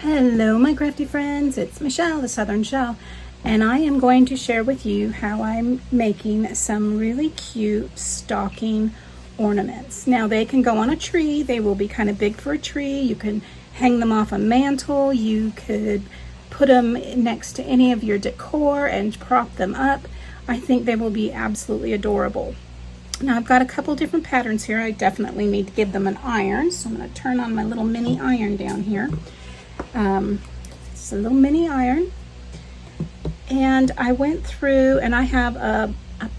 Hello my crafty friends, it's Michelle, the Southern Shell, and I am going to share with you how I'm making some really cute stocking ornaments. Now they can go on a tree, they will be kind of big for a tree, you can hang them off a mantle, you could put them next to any of your decor and prop them up. I think they will be absolutely adorable. Now I've got a couple different patterns here. I definitely need to give them an iron, so I'm going to turn on my little mini iron down here. It's a little mini iron, and I went through and I have a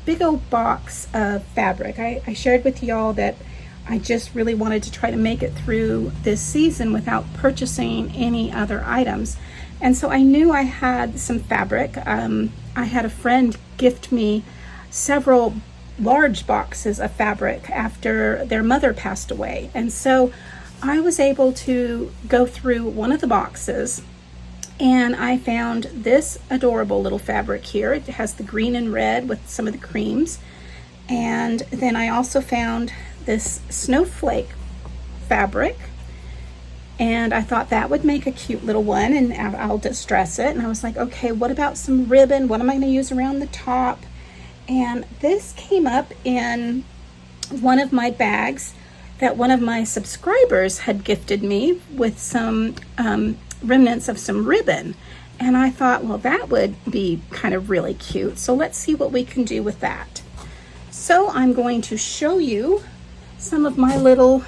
big old box of fabric. I shared with y'all that I just really wanted to try to make it through this season without purchasing any other items, and so I knew I had some fabric. I had a friend gift me several large boxes of fabric after their mother passed away, and so I was able to go through one of the boxes and I found this adorable little fabric here. It has the green and red with some of the creams, and then I also found this snowflake fabric, and I thought that would make a cute little one, and I'll distress it. And I was like, okay, what about some ribbon? What am I going to use around the top? And this came up in one of my bags that one of my subscribers had gifted me with some remnants of some ribbon. And I thought, well, that would be kind of really cute. So let's see what we can do with that. So I'm going to show you some of my little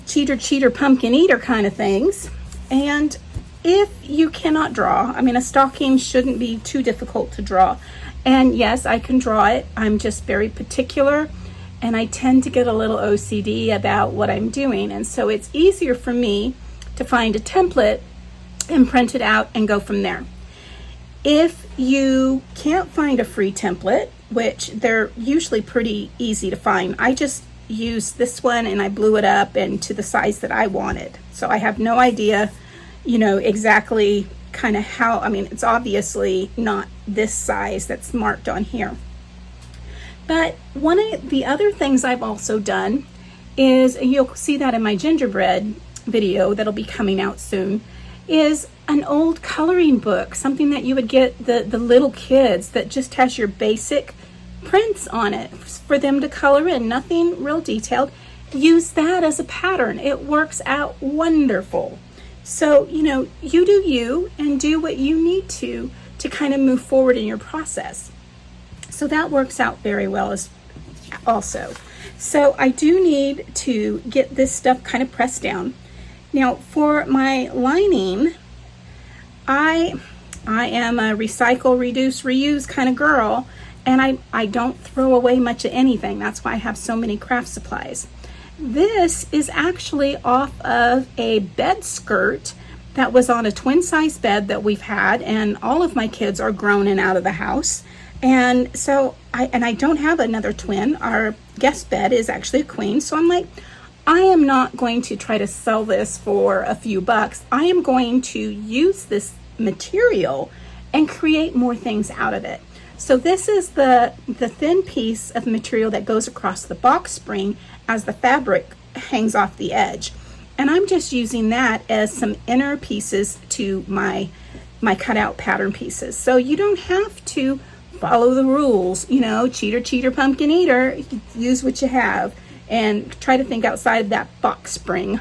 cheater pumpkin eater kind of things. And if you cannot draw, I mean, a stocking shouldn't be too difficult to draw. And yes, I can draw it. I'm just very particular, and I tend to get a little OCD about what I'm doing. And so it's easier for me to find a template and print it out and go from there. If you can't find a free template, which they're usually pretty easy to find, I just used this one and I blew it up and to the size that I wanted. So I have no idea, exactly kind of how, I mean, it's obviously not this size that's marked on here. But one of the other things I've also done is, and you'll see that in my gingerbread video that'll be coming out soon, is an old coloring book, something that you would get the little kids, that just has your basic prints on it for them to color in, nothing real detailed. Use that as a pattern. It works out wonderful. So, you do you and do what you need to kind of move forward in your process. So that works out very well as also. So I do need to get this stuff kind of pressed down. Now for my lining, I am a recycle, reduce, reuse kind of girl, and I don't throw away much of anything. That's why I have so many craft supplies. This is actually off of a bed skirt that was on a twin size bed that we've had, and all of my kids are grown and out of the house. And so I don't have another twin. Our guest bed is actually a queen. So I'm like, I am not going to try to sell this for a few bucks. I am going to use this material and create more things out of it. So this is the thin piece of material that goes across the box spring as the fabric hangs off the edge. And I'm just using that as some inner pieces to my cutout pattern pieces. So you don't have to follow the rules, cheater, pumpkin eater. Use what you have and try to think outside of that box spring.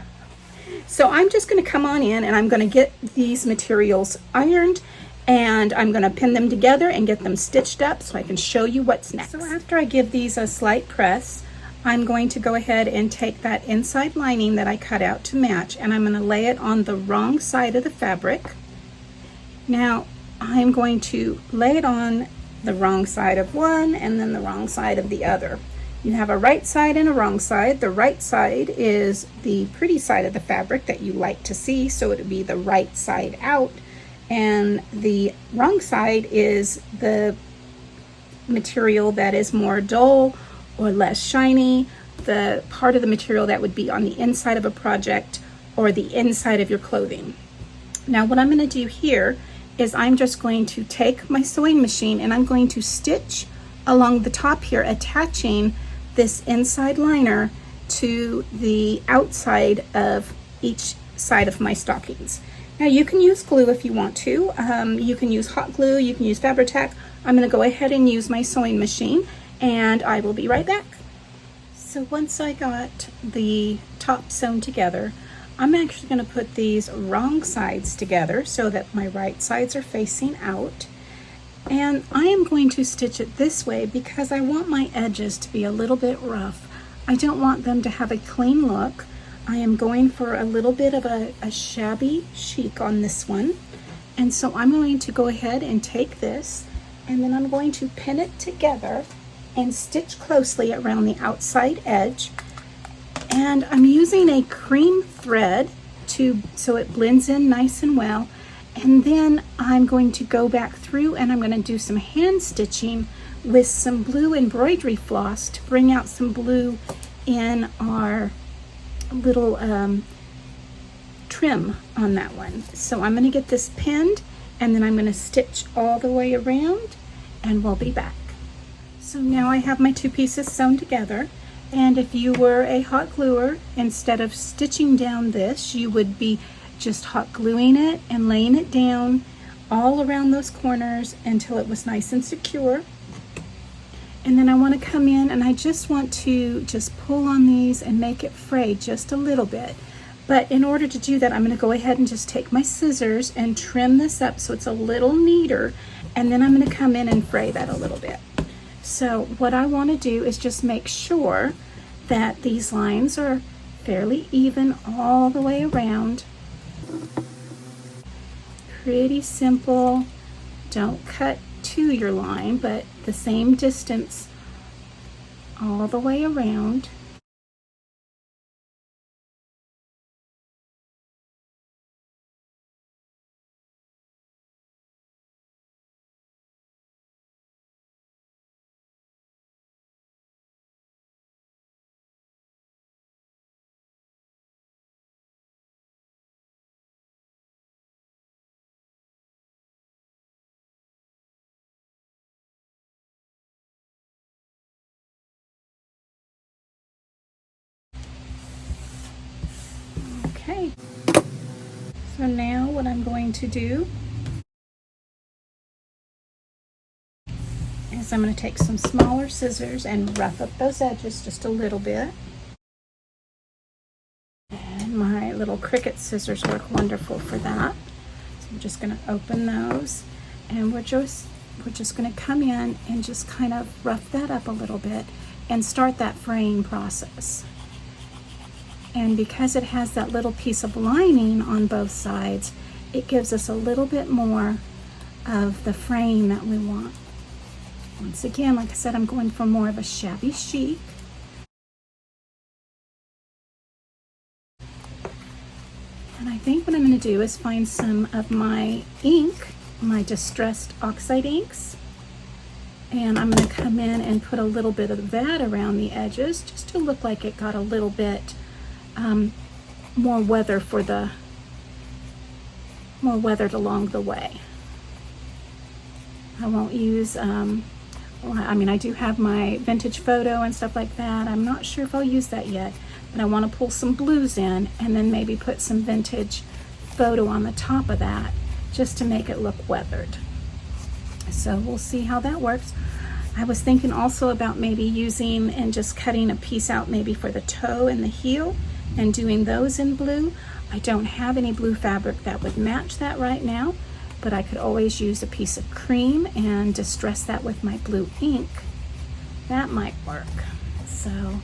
So I'm just going to come on in and I'm going to get these materials ironed, and I'm going to pin them together and get them stitched up so I can show you what's next. So after I give these a slight press, I'm going to go ahead and take that inside lining that I cut out to match, and I'm going to lay it on the wrong side of the fabric. Now I'm going to lay it on the wrong side of one and then the wrong side of the other. You have a right side and a wrong side. The right side is the pretty side of the fabric that you like to see, so it would be the right side out, and the wrong side is the material that is more dull or less shiny, the part of the material that would be on the inside of a project or the inside of your clothing. Now what I'm going to do here is I'm just going to take my sewing machine and I'm going to stitch along the top here, attaching this inside liner to the outside of each side of my stockings. Now you can use glue if you want to. You can use hot glue, you can use Fabri-Tac. I'm going to go ahead and use my sewing machine, and I will be right back. So once I got the top sewn together, I'm actually going to put these wrong sides together so that my right sides are facing out. And I am going to stitch it this way because I want my edges to be a little bit rough. I don't want them to have a clean look. I am going for a little bit of a shabby chic on this one. And so I'm going to go ahead and take this, and then I'm going to pin it together and stitch closely around the outside edge. And I'm using a cream thread so it blends in nice and well. And then I'm going to go back through and I'm going to do some hand stitching with some blue embroidery floss to bring out some blue in our little trim on that one. So I'm going to get this pinned, and then I'm going to stitch all the way around, and we'll be back. So now I have my two pieces sewn together, and if you were a hot gluer, instead of stitching down this, you would be just hot gluing it and laying it down all around those corners until it was nice and secure. And then I want to come in and I just want to just pull on these and make it fray just a little bit. But in order to do that, I'm going to go ahead and just take my scissors and trim this up so it's a little neater, and then I'm going to come in and fray that a little bit. So what I want to do is just make sure that these lines are fairly even all the way around. Pretty simple. Don't cut to your line, but the same distance all the way around. Okay, so now what I'm going to do is I'm going to take some smaller scissors and rough up those edges just a little bit. And my little Cricut scissors work wonderful for that. So I'm just going to open those, and we're just going to come in and just kind of rough that up a little bit and start that fraying process. And because it has that little piece of lining on both sides, it gives us a little bit more of the frame that we want. Once again, like I said, I'm going for more of a shabby chic. And I think what I'm going to do is find some of my ink, my distressed oxide inks. And I'm going to come in and put a little bit of that around the edges just to look like it got a little bit more weathered along the way. I won't use, I mean, I do have my vintage photo and stuff like that. I'm not sure if I'll use that yet, but I want to pull some blues in and then maybe put some vintage photo on the top of that just to make it look weathered. So we'll see how that works. I was thinking also about maybe using and just cutting a piece out maybe for the toe and the heel and doing those in blue. I don't have any blue fabric that would match that right now, but I could always use a piece of cream and distress that with my blue ink. That might work. So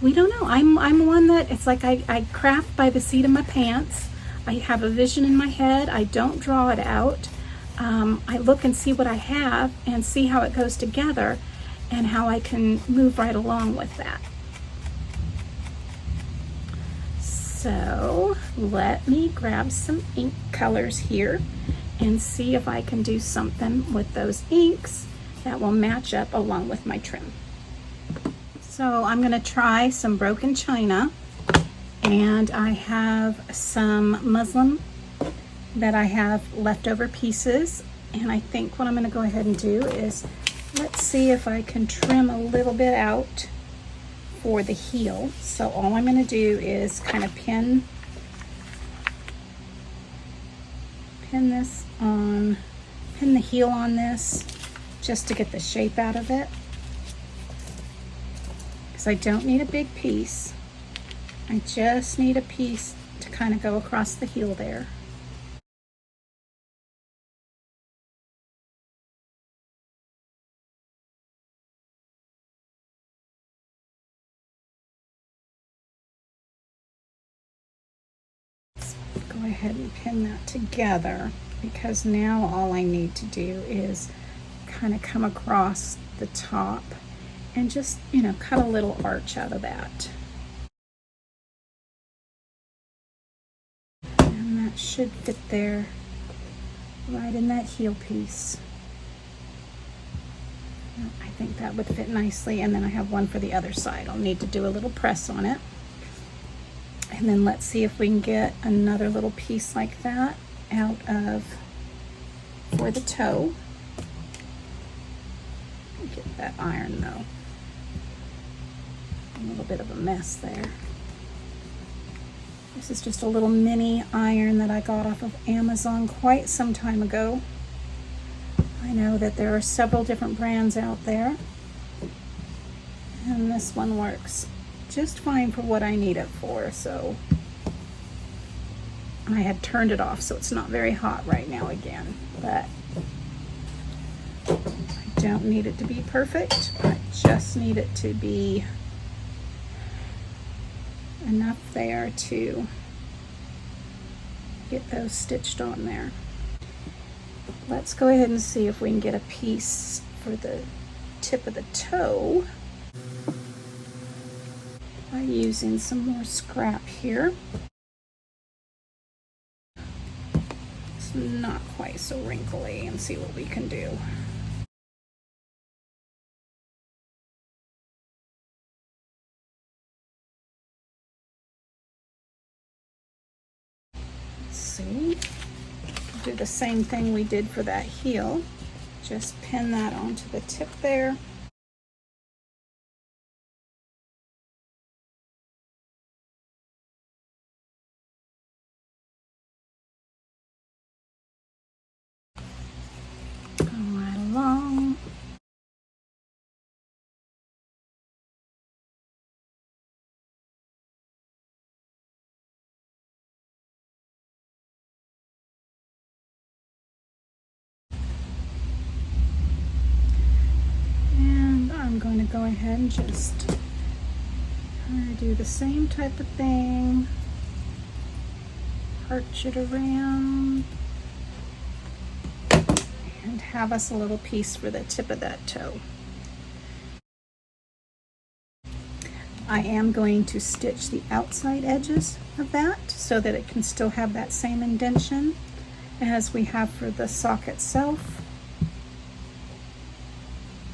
we don't know. I'm one that it's like I craft by the seat of my pants. I have a vision in my head. I don't draw it out. I look and see what I have and see how it goes together and how I can move right along with that. So let me grab some ink colors here and see if I can do something with those inks that will match up along with my trim. So I'm going to try some broken china, and I have some muslin that I have leftover pieces, and I think what I'm going to go ahead and do is let's see if I can trim a little bit out for the heel. So all I'm going to do is kind of pin pin the heel on this just to get the shape out of it, because I don't need a big piece. I just need a piece to kind of go across the heel there. Let's go ahead and pin that together, because now all I need to do is kind of come across the top and just, you know, cut a little arch out of that. And that should fit there, right in that heel piece. I think that would fit nicely. And then I have one for the other side. I'll need to do a little press on it. And then let's see if we can get another little piece like that out of, for the toe. Get that iron though. A little bit of a mess there. This is just a little mini iron that I got off of Amazon quite some time ago. I know that there are several different brands out there, and this one works just fine for what I need it for. So I had turned it off, so it's not very hot right now again, but I don't need it to be perfect. I just need it to be enough there to get those stitched on there. Let's go ahead and see if we can get a piece for the tip of the toe by using some more scrap here. It's not quite so wrinkly, and see what we can do. Let's see. Do the same thing we did for that heel. Just pin that onto the tip there. Go right along. I'm going to go ahead and just do the same type of thing. Arch it around and have us a little piece for the tip of that toe. I am going to stitch the outside edges of that so that it can still have that same indentation as we have for the sock itself.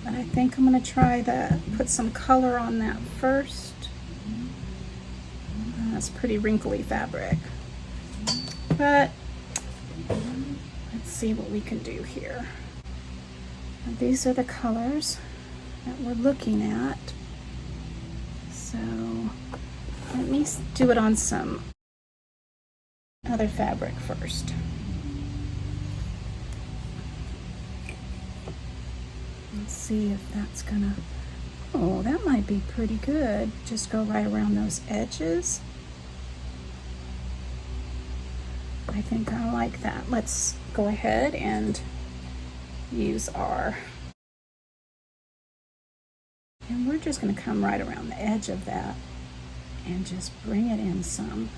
But I think I'm going to try to put some color on that first. That's pretty wrinkly fabric. But let's see what we can do here. Now, these are the colors that we're looking at. So let me do it on some other fabric first. Let's see if that's gonna, oh, that might be pretty good. Just go right around those edges. I think I like that. Let's go ahead and use our, and we're just gonna come right around the edge of that and just bring it in some.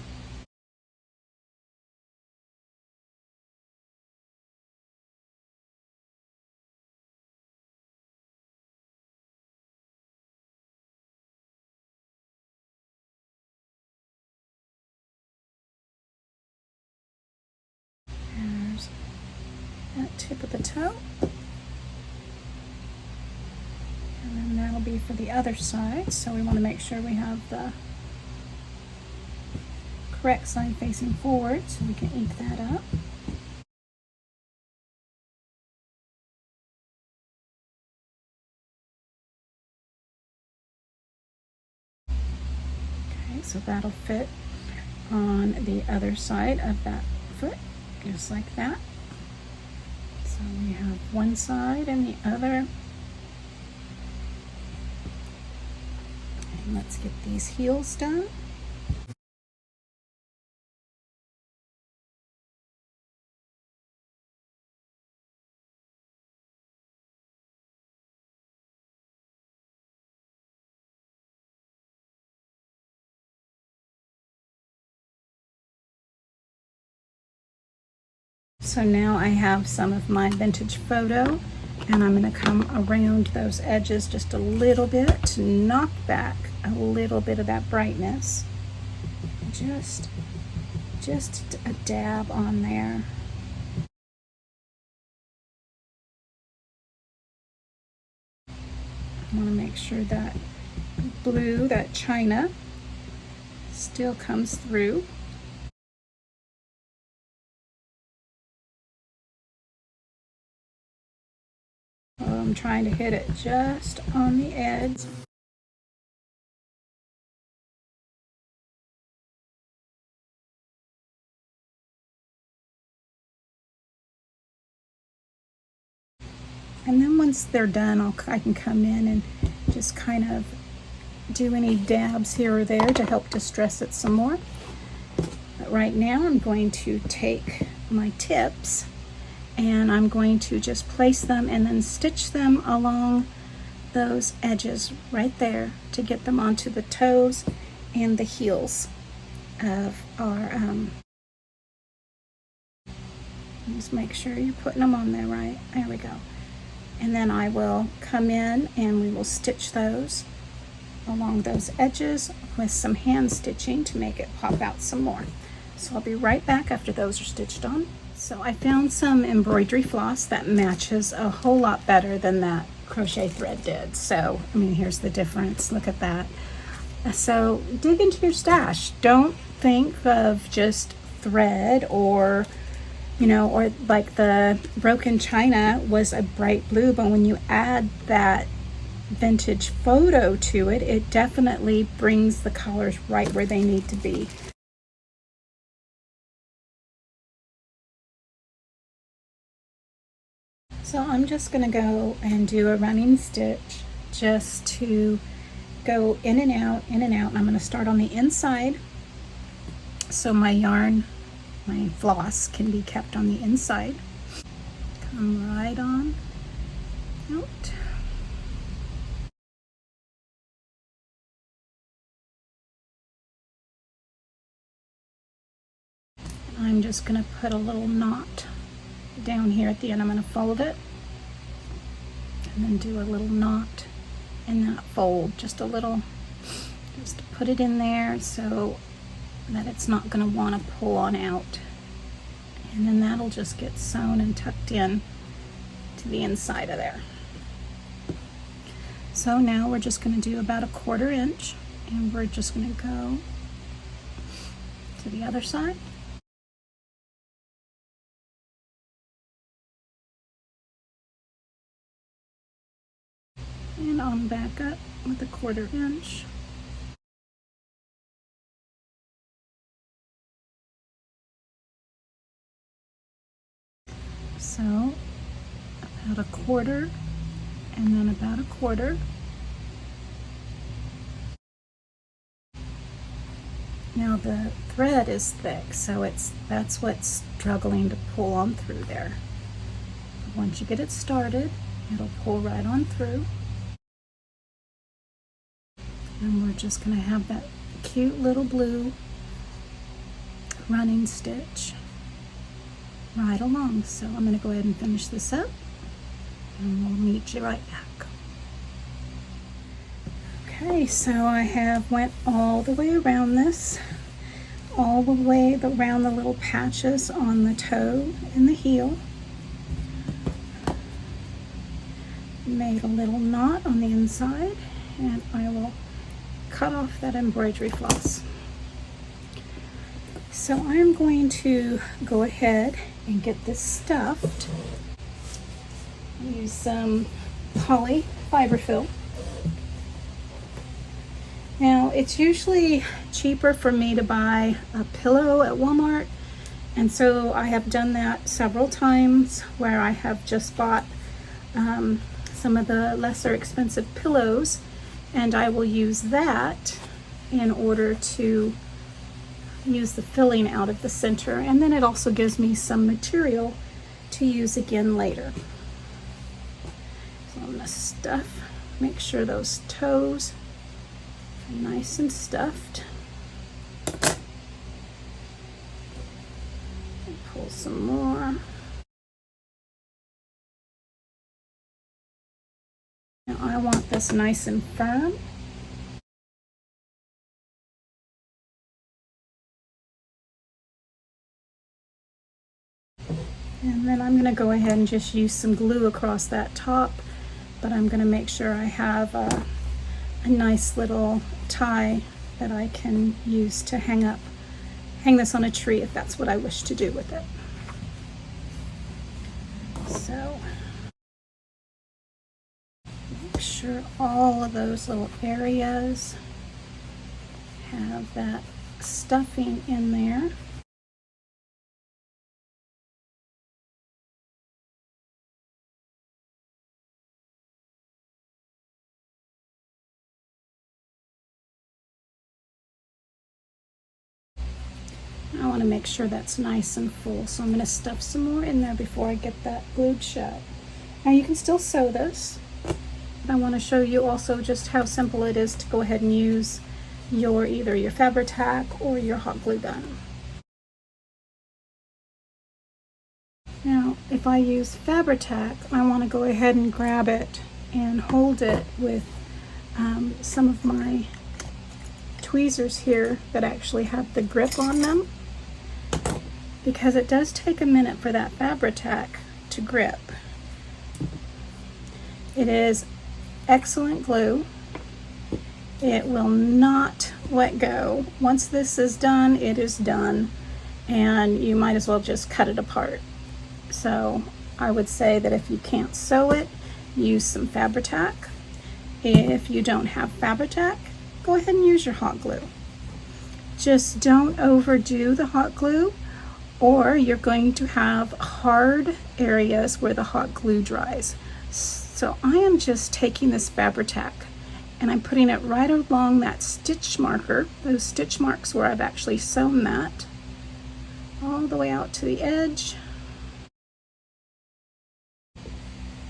There's that tip of the toe. And then that'll be for the other side. So we want to make sure we have the correct side facing forward so we can ink that up. Okay, so that'll fit on the other side of that foot. just like that. So we have one side and the other. And let's get these heels done. So now I have some of my vintage photo, and I'm going to come around those edges just a little bit to knock back a little bit of that brightness. Just a dab on there. I want to make sure that blue, that china, still comes through. I'm trying to hit it just on the edge. And then once they're done, I can come in and just kind of do any dabs here or there to help distress it some more. But right now I'm going to take my tips and I'm going to just place them and then stitch them along those edges right there to get them onto the toes and the heels of our just make sure you're putting them on there right. There we go. And then I will come in and we will stitch those along those edges with some hand stitching to make it pop out some more. So I'll be right back after those are stitched on. So I found some embroidery floss that matches a whole lot better than that crochet thread did. So, I mean, here's the difference. Look at that. So dig into your stash. Don't think of just thread or, you know, or like the broken china was a bright blue, but when you add that vintage photo to it, it definitely brings the colors right where they need to be. So I'm just going to go and do a running stitch just to go in and out, in and out. And I'm going to start on the inside so my yarn, my floss can be kept on the inside. Come right on out. I'm just going to put a little knot down here at the end. I'm going to fold it and then do a little knot in that fold, just a little, just to put it in there so that it's not going to want to pull on out. And then that'll just get sewn and tucked in to the inside of there. So now we're just going to do about a 1/4 inch and we're just going to go to the other side. And on back up with a 1/4 inch. So about a 1/4 and then about a 1/4. Now the thread is thick, so that's what's struggling to pull on through there. But once you get it started, it'll pull right on through. And we're just going to have that cute little blue running stitch right along. So I'm going to go ahead and finish this up and we'll meet you right back. Okay, so I have went all the way around this, all the way around the little patches on the toe and the heel. Made a little knot on the inside and I will cut off that embroidery floss. So I'm going to go ahead and get this stuffed. Use some poly fiber fill. Now it's usually cheaper for me to buy a pillow at Walmart And so I have done that several times where I have just bought some of the lesser expensive pillows, and I will use that in order to use the filling out of the center, and then it also gives me some material to use again later. So I'm going to stuff, make sure those toes are nice and stuffed. And pull some more. Now I want this nice and firm. And then I'm going to go ahead and just use some glue across that top, but I'm going to make sure I have a nice little tie that I can use to hang this on a tree if that's what I wish to do with it. So make sure all of those little areas have that stuffing in there. I want to make sure that's nice and full, so I'm going to stuff some more in there before I get that glued shut. Now you can still sew this, but I want to show you also just how simple it is to go ahead and use either your Fabri-Tac or your hot glue gun. Now if I use Fabri-Tac, I want to go ahead and grab it and hold it with some of my tweezers here that actually have the grip on them, because it does take a minute for that Fabri-Tac to grip. It is excellent glue. It will not let go. Once this is done, it is done, and you might as well just cut it apart. So I would say that if you can't sew it, use some Fabri-Tac. If you don't have Fabri-Tac, go ahead and use your hot glue. Just don't overdo the hot glue, or you're going to have hard areas where the hot glue dries. So I am just taking this Fabri-Tac and I'm putting it right along that stitch marker, those stitch marks where I've actually sewn that, all the way out to the edge.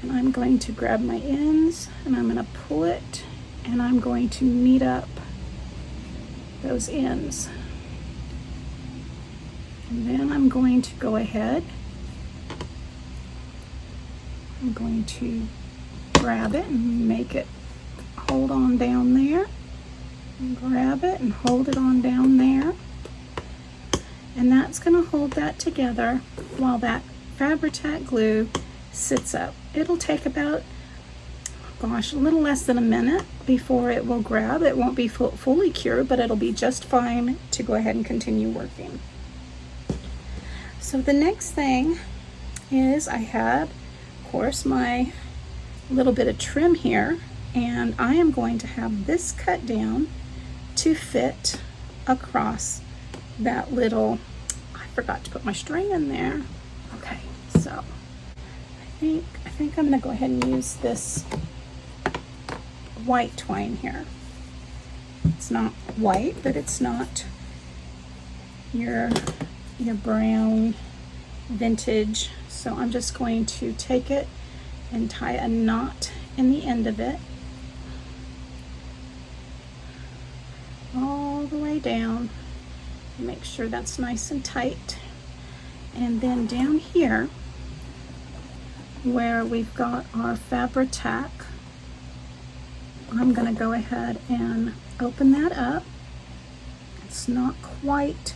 And I'm going to grab my ends and I'm going to pull it, and I'm going to meet up those ends. And then I'm going to go ahead, I'm going to grab it and make it hold on down there, and grab it and hold it on down there, and that's going to hold that together while that Fabri-Tac glue sits up. It'll take about, gosh, a little less than a minute before it will grab. It won't be fully cured, but it'll be just fine to go ahead and continue working. So the next thing is I had, of course, my little bit of trim here, and I am going to have this cut down to fit across that little, I forgot to put my string in there. Okay, so I think I'm going to go ahead and use this white twine here. It's not white, but it's not your brown vintage. So I'm just going to take it and tie a knot in the end of it all the way down. Make sure that's nice and tight. And then down here where we've got our Fabri-Tac, I'm going to go ahead and open that up. It's not quite,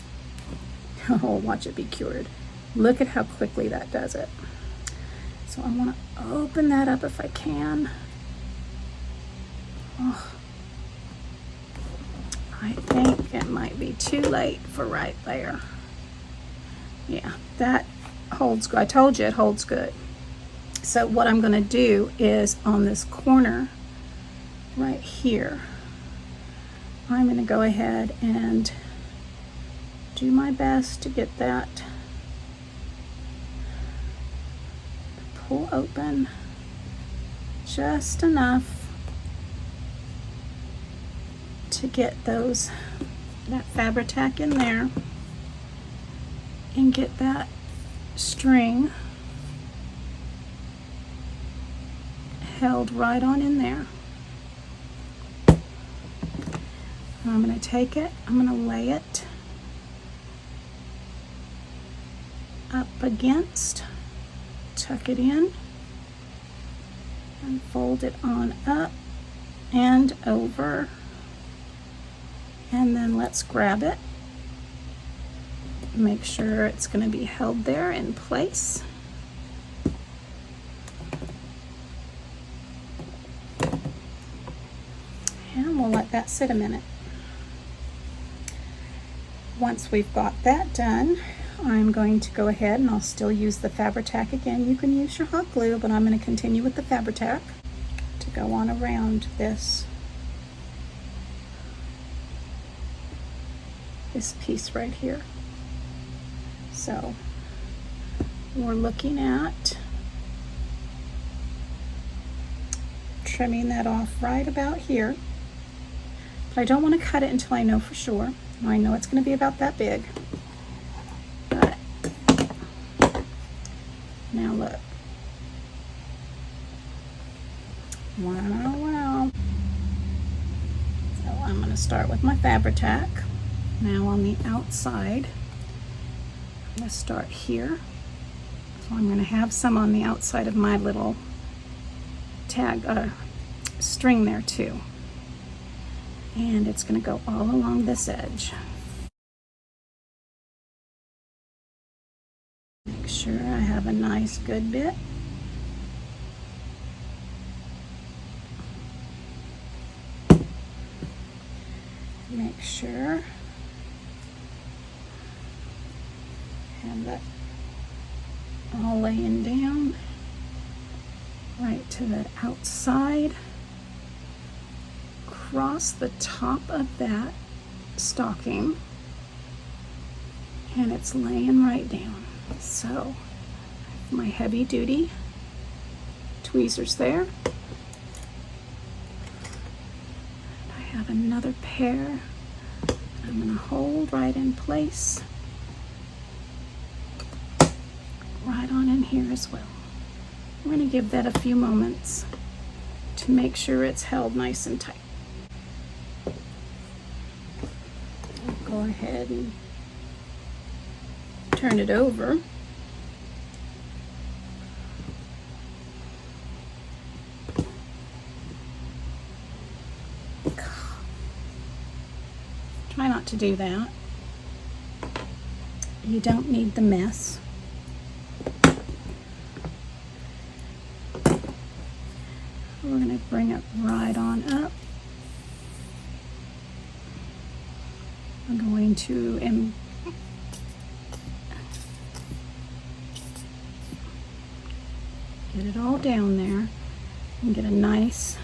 oh, watch it be cured. Look at how quickly that does it. So I want to open that up if I can. Oh, I think it might be too late for right there. Yeah, that holds good. I told you it holds good. So what I'm going to do is on this corner right here, I'm going to go ahead and do my best to get that pull open just enough to get that fabric tack in there and get that string held right on in there. I'm going to take it, I'm going to lay it up against, tuck it in, and fold it on up and over. And then let's grab it. Make sure it's going to be held there in place. And we'll let that sit a minute. Once we've got that done, I'm going to go ahead and I'll still use the fabric tack again. You can use your hot glue, but I'm going to continue with the fabric tack to go on around this piece right here. So we're looking at trimming that off right about here, but I don't want to cut it until I know for sure. I know it's going to be about that big, but now look. Wow, wow. So I'm going to start with my fabric tack. Now on the outside, I'm going to start here. So I'm going to have some on the outside of my little tag string there too. And it's going to go all along this edge. Make sure I have a nice good bit. Make sure I have that all laying down right to the outside. Across the top of that stocking, and it's laying right down. So my heavy duty tweezers there. I have another pair I'm going to hold right in place, right on in here as well. We're going to give that a few moments to make sure it's held nice and tight. Go ahead and turn it over. Try not to do that. You don't need the mess. We're going to bring it right on up. I'm going to get it all down there and get a nice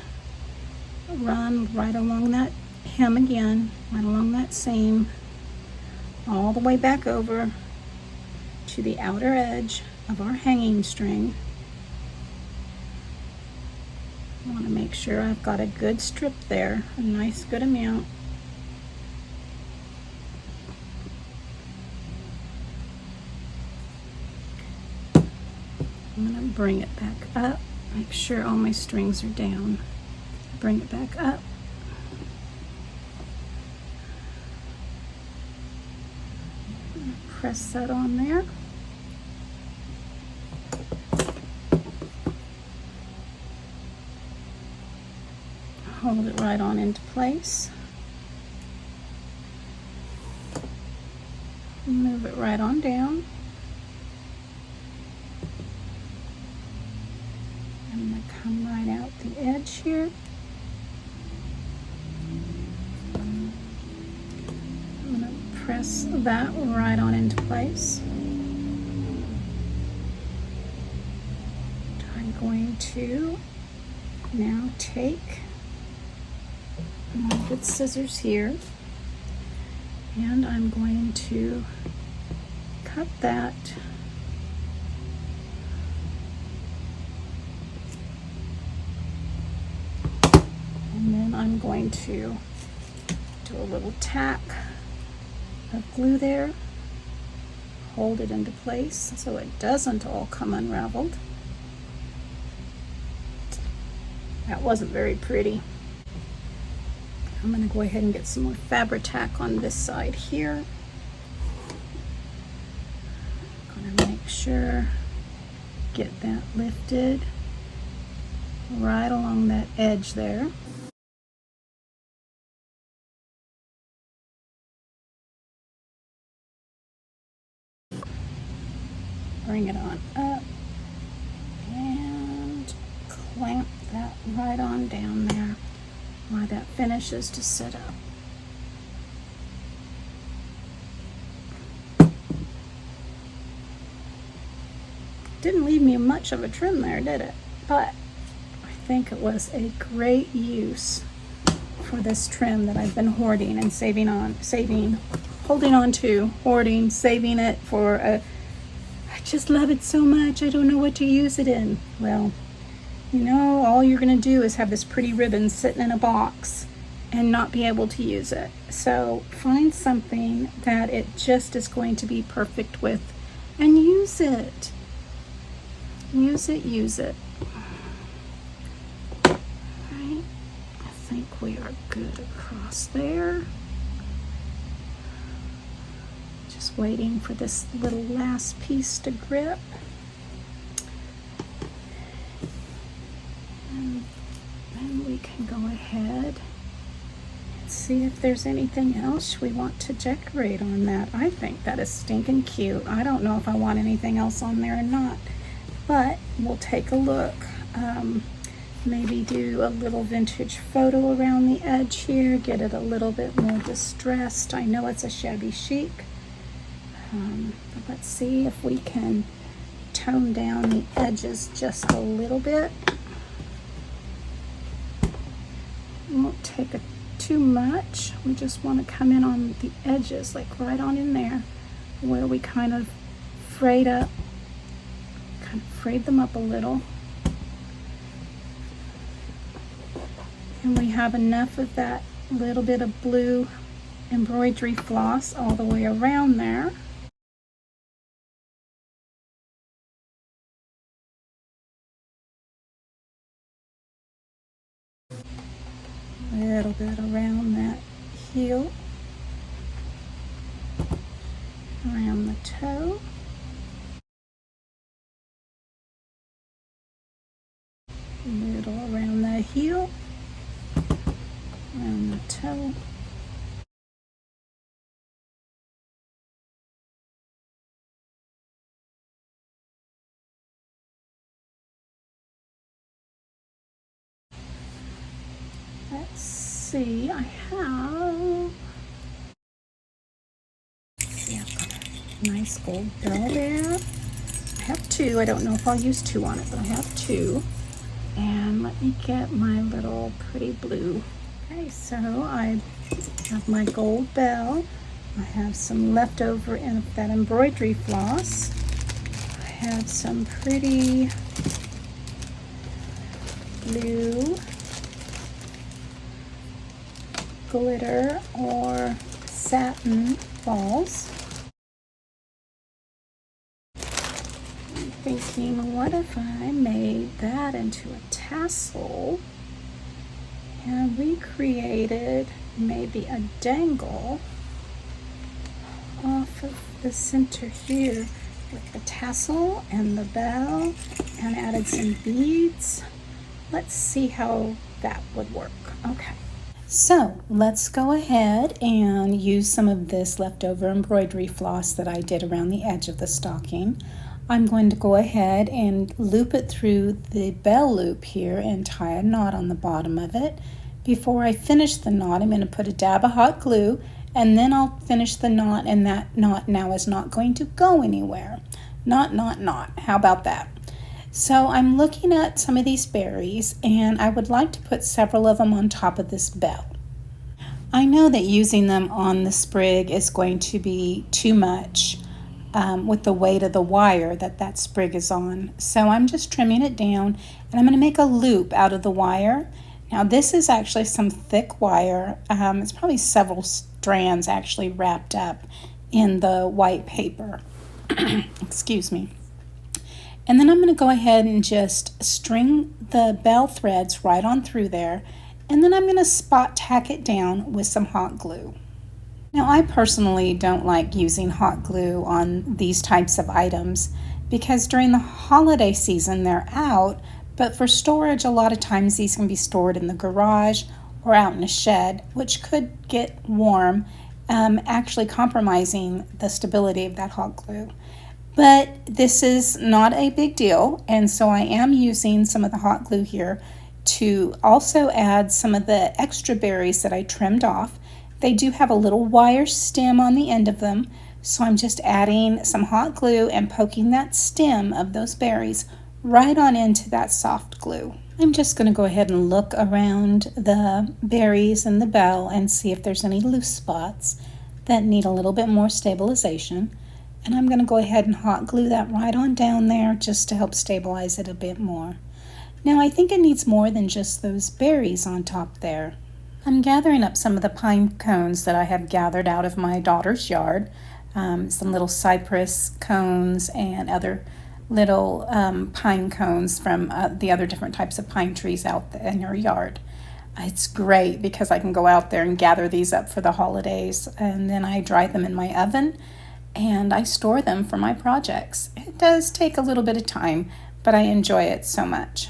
run right along that hem again, right along that seam, all the way back over to the outer edge of our hanging string. I want to make sure I've got a good strip there, a nice good amount. I'm going to bring it back up, make sure all my strings are down. Bring it back up. Press that on there. Hold it right on into place. Move it right on down. I'm going to come right out the edge here. I'm going to press that right on into place. I'm going to now take my good scissors here, and I'm going to cut that I'm going to do a little tack of glue there, hold it into place so it doesn't all come unraveled. That wasn't very pretty. I'm going to go ahead and get some more Fabri-Tac on this side here. I'm going to make sure, get that lifted right along that edge there. Bring it on up and clamp that right on down there while that finishes to sit up. Didn't leave me much of a trim there, did it? But I think it was a great use for this trim that I've been hoarding and holding on to, hoarding, saving it for a, I just love it so much, I don't know what to use it in. Well, you know, all you're gonna do is have this pretty ribbon sitting in a box and not be able to use it. So find something that it just is going to be perfect with and use it. Use it, use it. All right, I think we are good across there. Just waiting for this little last piece to grip. And then we can go ahead and see if there's anything else we want to decorate on that. I think that is stinking cute. I don't know if I want anything else on there or not, but we'll take a look. Maybe do a little vintage photo around the edge here, get it a little bit more distressed. I know it's a shabby chic. But let's see if we can tone down the edges just a little bit. Won't take too much. We just want to come in on the edges, like right on in there where we kind of frayed them up a little. And we have enough of that little bit of blue embroidery floss all the way around there. A little bit around that heel, around the toe. A little around the heel, around the toe. Let's see, I've got a nice gold bell there. I have two. I don't know if I'll use two on it, but I have two. And let me get my little pretty blue. Okay, so I have my gold bell. I have some leftover in that embroidery floss. I have some pretty blue glitter or satin balls. I'm thinking, what if I made that into a tassel and we created maybe a dangle off of the center here with the tassel and the bell and added some beads. Let's see how that would work. Okay. So let's go ahead and use some of this leftover embroidery floss that I did around the edge of the stocking. I'm going to go ahead and loop it through the bell loop here and tie a knot on the bottom of it. Before I finish the knot, I'm going to put a dab of hot glue and then I'll finish the knot, and that knot now is not going to go anywhere. Knot. How about that? So I'm looking at some of these berries and I would like to put several of them on top of this bell. I know that using them on the sprig is going to be too much with the weight of the wire that sprig is on. So I'm just trimming it down and I'm going to make a loop out of the wire. Now this is actually some thick wire. It's probably several strands actually wrapped up in the white paper. Excuse me. And then I'm going to go ahead and just string the bell threads right on through there, and then I'm going to spot tack it down with some hot glue. Now I personally don't like using hot glue on these types of items because during the holiday season they're out, but for storage a lot of times these can be stored in the garage or out in a shed, which could get warm, actually compromising the stability of that hot glue. But this is not a big deal, and so I am using some of the hot glue here to also add some of the extra berries that I trimmed off. They do have a little wire stem on the end of them, so I'm just adding some hot glue and poking that stem of those berries right on into that soft glue. I'm just going to go ahead and look around the berries and the bell and see if there's any loose spots that need a little bit more stabilization. And I'm going to go ahead and hot glue that right on down there just to help stabilize it a bit more. Now I think it needs more than just those berries on top there. I'm gathering up some of the pine cones that I have gathered out of my daughter's yard. Some little cypress cones and other little pine cones from the other different types of pine trees out in her yard. It's great because I can go out there and gather these up for the holidays, and then I dry them in my oven and I store them for my projects. It does take a little bit of time, but I enjoy it so much.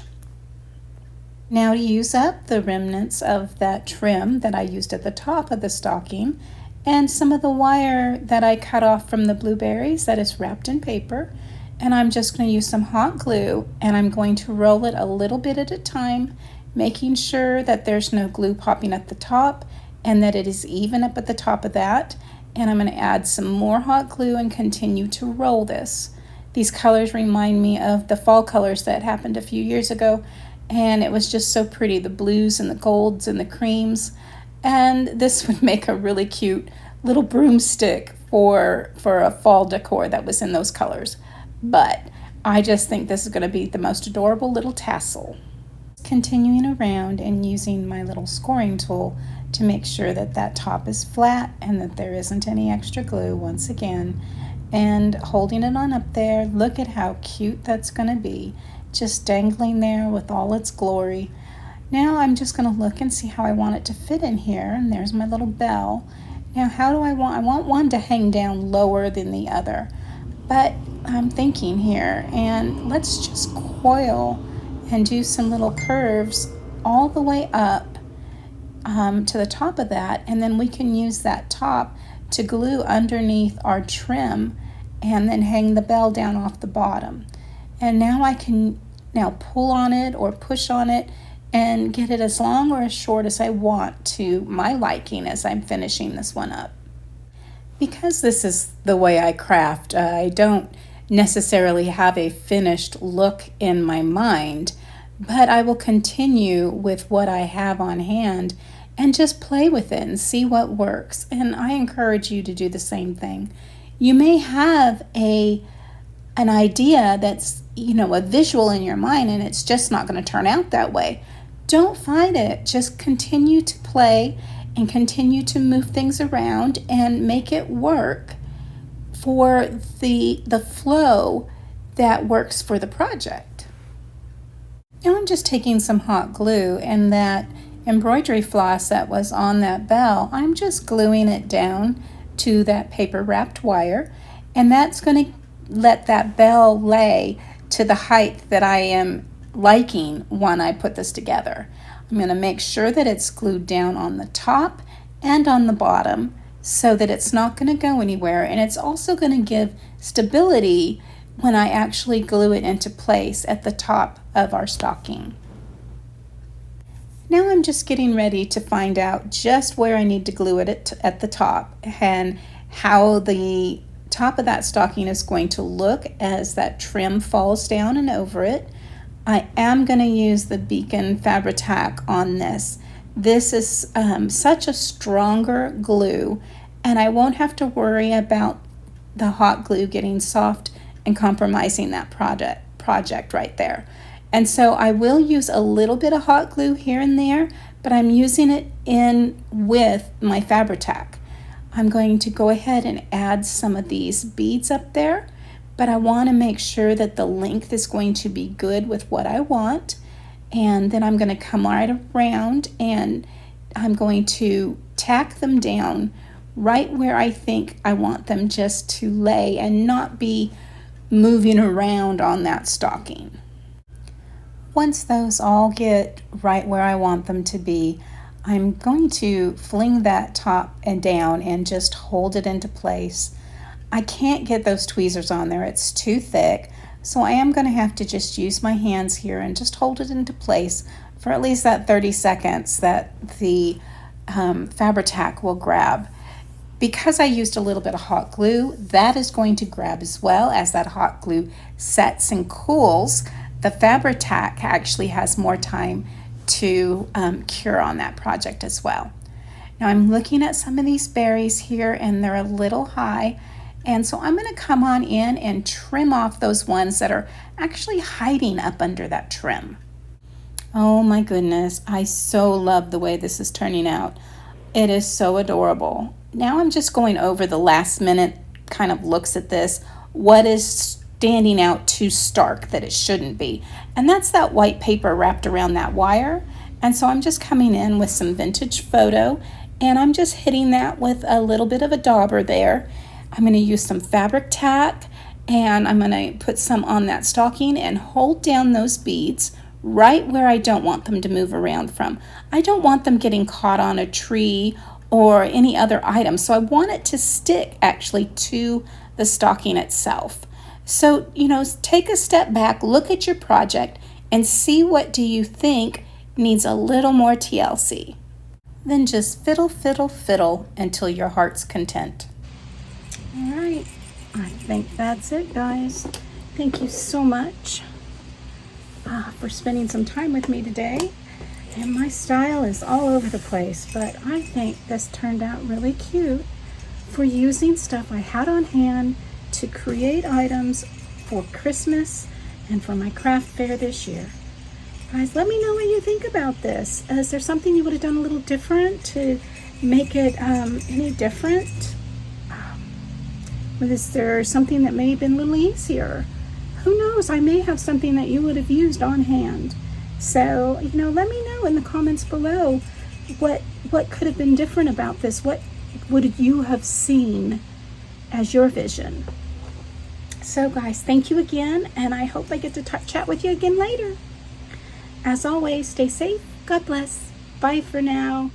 Now to use up the remnants of that trim that I used at the top of the stocking and some of the wire that I cut off from the blueberries that is wrapped in paper, and I'm just going to use some hot glue and I'm going to roll it a little bit at a time, making sure that there's no glue popping at the top and that it is even up at the top of that. And I'm going to add some more hot glue and continue to roll this. These colors remind me of the fall colors that happened a few years ago, and it was just so pretty, the blues and the golds and the creams. And this would make a really cute little broomstick for a fall decor that was in those colors. But I just think this is going to be the most adorable little tassel. Continuing around and using my little scoring tool to make sure that that top is flat and that there isn't any extra glue once again, and holding it on up there. Look at how cute that's going to be, just dangling there with all its glory. Now I'm just going to look and see how I want it to fit in here, and there's my little bell. Now how do I want one to hang down lower than the other, but I'm thinking here, and let's just coil and do some little curves all the way up to the top of that, and then we can use that top to glue underneath our trim and then hang the bell down off the bottom. And now I can pull on it or push on it and get it as long or as short as I want to my liking as I'm finishing this one up. Because this is the way I craft, I don't necessarily have a finished look in my mind, but I will continue with what I have on hand and just play with it and see what works. And I encourage you to do the same thing. You may have an idea that's, a visual in your mind, and it's just not going to turn out that way. Don't fight it. Just continue to play and continue to move things around and make it work for the flow that works for the project. Now I'm just taking some hot glue, and that embroidery floss that was on that bell, I'm just gluing it down to that paper wrapped wire, and that's going to let that bell lay to the height that I am liking when I put this together. I'm going to make sure that it's glued down on the top and on the bottom so that it's not going to go anywhere, and it's also going to give stability when I actually glue it into place at the top of our stocking. Now I'm just getting ready to find out just where I need to glue it at the top and how the top of that stocking is going to look as that trim falls down and over it. I am going to use the Beacon Fabri-Tac on this. This is such a stronger glue, and I won't have to worry about the hot glue getting soft and compromising that project right there. And so I will use a little bit of hot glue here and there, but I'm using it in with my Fabri-Tac. I'm going to go ahead and add some of these beads up there, but I want to make sure that the length is going to be good with what I want. And then I'm going to come right around and I'm going to tack them down right where I think I want them just to lay and not be moving around on that stocking. Once those all get right where I want them to be, I'm going to fling that top and down and just hold it into place. I can't get those tweezers on there, it's too thick, so I am going to have to just use my hands here and just hold it into place for at least that 30 seconds that the Fabri-Tac will grab. Because I used a little bit of hot glue, that is going to grab as well. As that hot glue sets and cools, the Fabri-Tac actually has more time to cure on that project as well. Now I'm looking at some of these berries here and they're a little high, and so I'm going to come on in and trim off those ones that are actually hiding up under that trim. Oh my goodness, I so love the way this is turning out. It is so adorable. Now I'm just going over the last minute kind of looks at this. What is standing out too stark that it shouldn't be? And that's that white paper wrapped around that wire. And so I'm just coming in with some vintage photo and I'm just hitting that with a little bit of a dauber there. I'm going to use some Fabri-Tac and I'm going to put some on that stocking and hold down those beads right where I don't want them to move around from. I don't want them getting caught on a tree or any other item, so I want it to stick actually to the stocking itself. So, take a step back, look at your project, and see what do you think needs a little more TLC. Then just fiddle, fiddle, fiddle until your heart's content. All right, I think that's it, guys. Thank you so much for spending some time with me today. And my style is all over the place, but I think this turned out really cute for using stuff I had on hand to create items for Christmas and for my craft fair this year. Guys, let me know what you think about this. Is there something you would have done a little different to make it any different? Is there something that may have been a little easier? Who knows? I may have something that you would have used on hand. So, let me know in the comments below what could have been different about this. What would you have seen as your vision? So guys, thank you again, and I hope I get to chat with you again later. As always, stay safe. God bless. Bye for now.